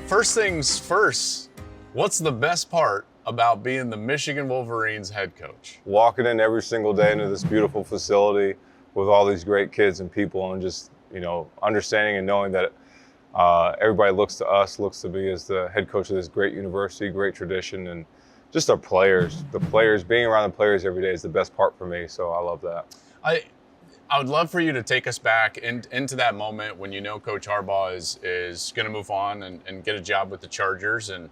First things first, what's the best part about being the Michigan Wolverines head coach? Walking in every single day into this beautiful facility with all these great kids and people, and just, understanding and knowing that everybody looks to us, looks to me as the head coach of this great university, great tradition, and just our players. The players, being around the players every day is the best part for me, so I love that. I would love for you to take us back into that moment when Coach Harbaugh is going to move on and get a job with the Chargers. And,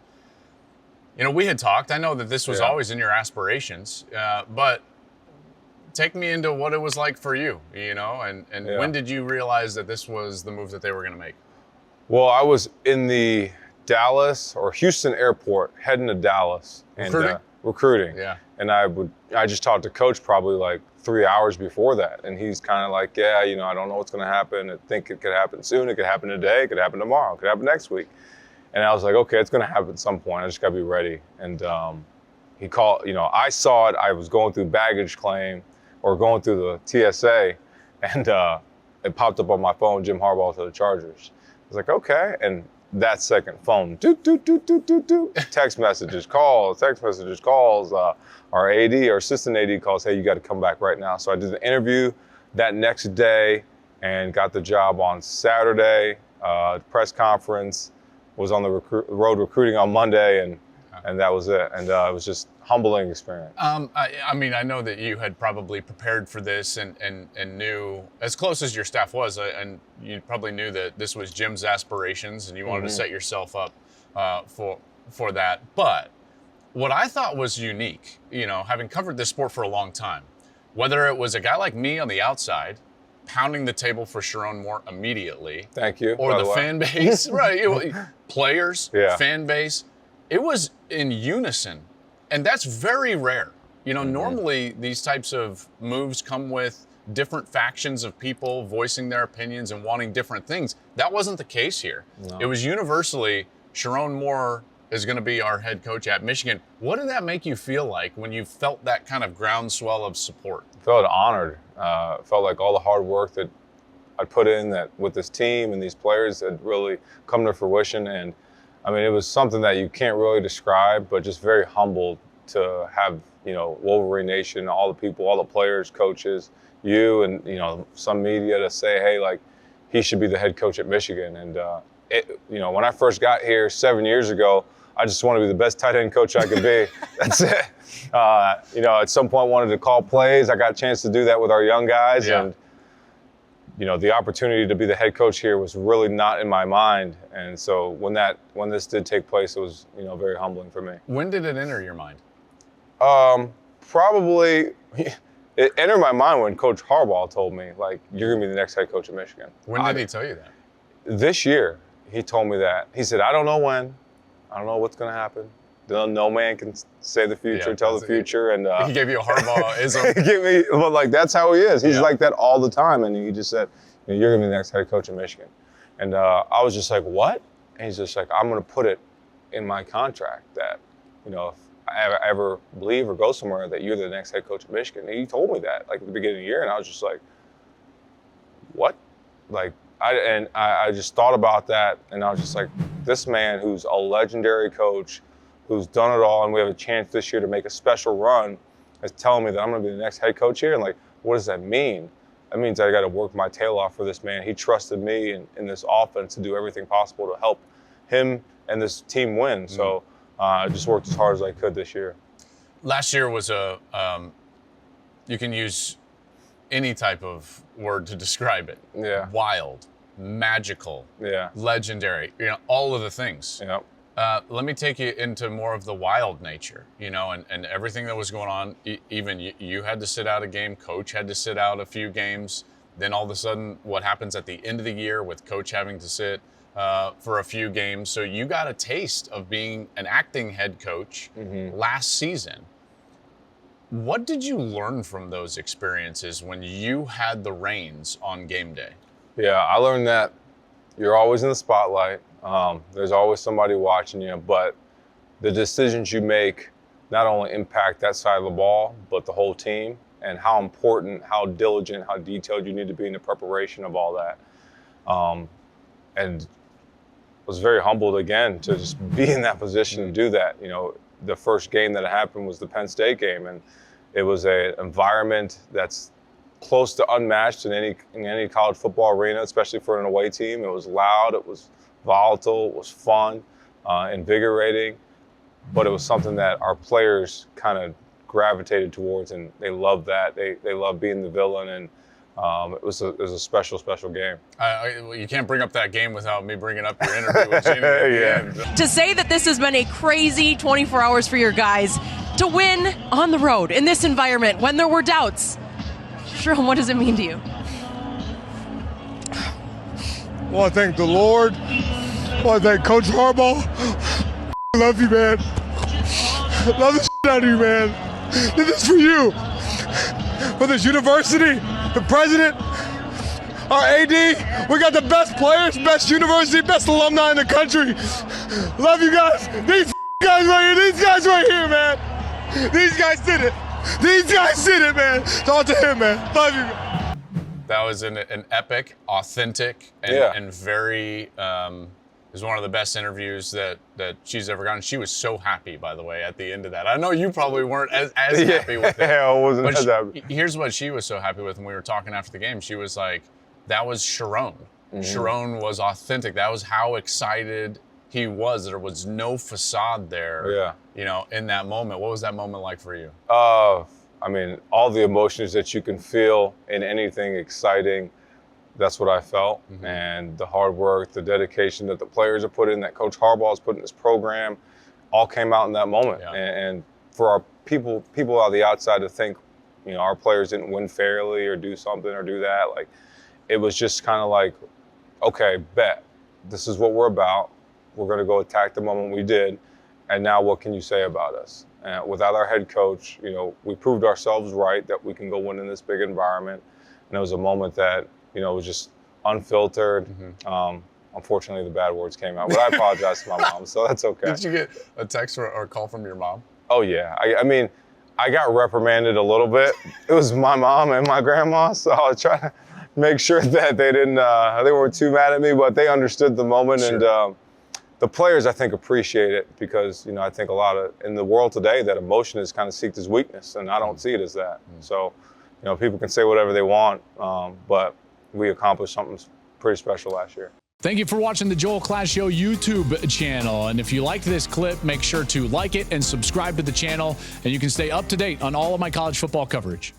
we had talked. I know that this was always in your aspirations, but take me into what it was like for you, and when did you realize that this was the move that they were going to make? Well, I was in the Dallas or Houston airport heading to Dallas. Recruiting. Yeah. And I just talked to Coach probably like 3 hours before that. And he's kind of like, I don't know what's going to happen. I think it could happen soon. It could happen today. It could happen tomorrow. It could happen next week. And I was like, okay, it's going to happen at some point. I just got to be ready. And he called, I saw it. I was going through baggage claim or going through the TSA, and it popped up on my phone, Jim Harbaugh to the Chargers. I was like, okay. And that second, phone, text messages, calls, our AD, our assistant AD calls, hey, you got to come back right now. So I did the interview that next day and got the job on Saturday, press conference, was on the road recruiting on Monday, and that was it. And it was just humbling experience. I know that you had probably prepared for this and knew, as close as your staff was, and you probably knew that this was Jim's aspirations and you wanted to set yourself up for that. But what I thought was unique, having covered this sport for a long time, whether it was a guy like me on the outside pounding the table for Sherrone Moore immediately. Thank you. Or the fan base, right? Players, fan base. It was in unison. And that's very rare. Normally these types of moves come with different factions of people voicing their opinions and wanting different things. That wasn't the case here. No. It was universally, Sherrone Moore is going to be our head coach at Michigan. What did that make you feel like when you felt that kind of groundswell of support? I felt honored. Felt like all the hard work that I put in that with this team and these players had really come to fruition. And it was something that you can't really describe, but just very humbled to have, Wolverine Nation, all the people, all the players, coaches, you, and, some media to say, hey, like, he should be the head coach at Michigan. And, when I first got here 7 years ago, I just wanted to be the best tight end coach I could be. That's it. At some point wanted to call plays. I got a chance to do that with our young guys. Yeah. And, the opportunity to be the head coach here was really not in my mind. And so when this did take place, it was, very humbling for me. When did it enter your mind? Probably it entered my mind when Coach Harbaugh told me, like, you're going to be the next head coach of Michigan. When did he tell you that? This year, he told me that. He said, I don't know when. I don't know what's going to happen. No man can say the future, tell the future. And he gave you a Harbaugh-ism. But that's how he is. He's like that all the time. And he just said, you're going to be the next head coach of Michigan. And I was just like, what? And he's just like, I'm going to put it in my contract that, if I ever leave or go somewhere, that you're the next head coach of Michigan. And he told me that like at the beginning of the year. And I was just like, what? Like, I just thought about that. And I was just like, this man who's a legendary coach, who's done it all, and we have a chance this year to make a special run, is telling me that I'm going to be the next head coach here. And like, what does that mean? That means I got to work my tail off for this man. He trusted me in this offense to do everything possible to help him and this team win. So I just worked as hard as I could this year. Last year was you can use any type of word to describe it. Yeah. Wild, magical, yeah, legendary, all of the things. Yeah. Let me take you into more of the wild nature, and everything that was going on. Even you had to sit out a game, Coach had to sit out a few games. Then all of a sudden, what happens at the end of the year with Coach having to sit for a few games. So you got a taste of being an acting head coach last season. What did you learn from those experiences when you had the reins on game day? Yeah, I learned that you're always in the spotlight. There's always somebody watching you, but the decisions you make not only impact that side of the ball, but the whole team, and how important, how diligent, how detailed you need to be in the preparation of all that. And was very humbled again to just be in that position to do that. You know, the first game that happened was the Penn State game, and it was an environment that's close to unmatched in any college football arena, especially for an away team. It was loud, it was volatile, it was fun, invigorating, but it was something that our players kind of gravitated towards, and they loved that. They loved being the villain, and it was a special game. You can't bring up that game without me bringing up your interview with Gina. Yeah. To say that this has been a crazy 24 hours for your guys, to win on the road in this environment when there were doubts, Sherrone, what does it mean to you? I want to thank the Lord. I want to thank Coach Harbaugh. I love you, man. Love the shit out of you, man. Did this for you. For this university, the president, our AD. We got the best players, best university, best alumni in the country. Love you guys. These guys right here. These guys right here, man. These guys did it. These guys did it, man. It's all to him, man. Love you. That was an epic, authentic, and very. It was one of the best interviews that she's ever gotten. She was so happy, by the way, at the end of that. I know you probably weren't as happy with it. Yeah, I wasn't as happy. Here's what she was so happy with when we were talking after the game. She was like, that was Sherrone. Mm-hmm. Sherrone was authentic. That was how excited he was. There was no facade there, you know, in that moment. What was that moment like for you? I mean, all the emotions that you can feel in anything exciting, that's what I felt. Mm-hmm. And the hard work, the dedication that the players have put in, that Coach Harbaugh has put in this program, all came out in that moment. Yeah. And for our people on the outside to think, you know, our players didn't win fairly or do something or do that, like, it was just kind of like, okay, bet. This is what we're about. We're going to go attack the moment we did. And now what can you say about us? Without our head coach, you know, we proved ourselves right that we can go win in this big environment. And it was a moment that, you know, it was just unfiltered. Mm-hmm. Unfortunately, the bad words came out, but I apologize to my mom, so that's okay. Did you get a text or a call from your mom? Oh, yeah. I mean, I got reprimanded a little bit. It was my mom and my grandma, so I was trying to make sure that they weren't too mad at me, but they understood the moment. Sure. And the players, I think, appreciate it because, you know, I think a lot of, in the world today, that emotion is kind of seen as weakness, and I don't see it as that. So, you know, people can say whatever they want, but we accomplished something pretty special last year. Thank you for watching the Joel Klatt Show YouTube channel. And if you liked this clip, make sure to like it and subscribe to the channel, and you can stay up to date on all of my college football coverage.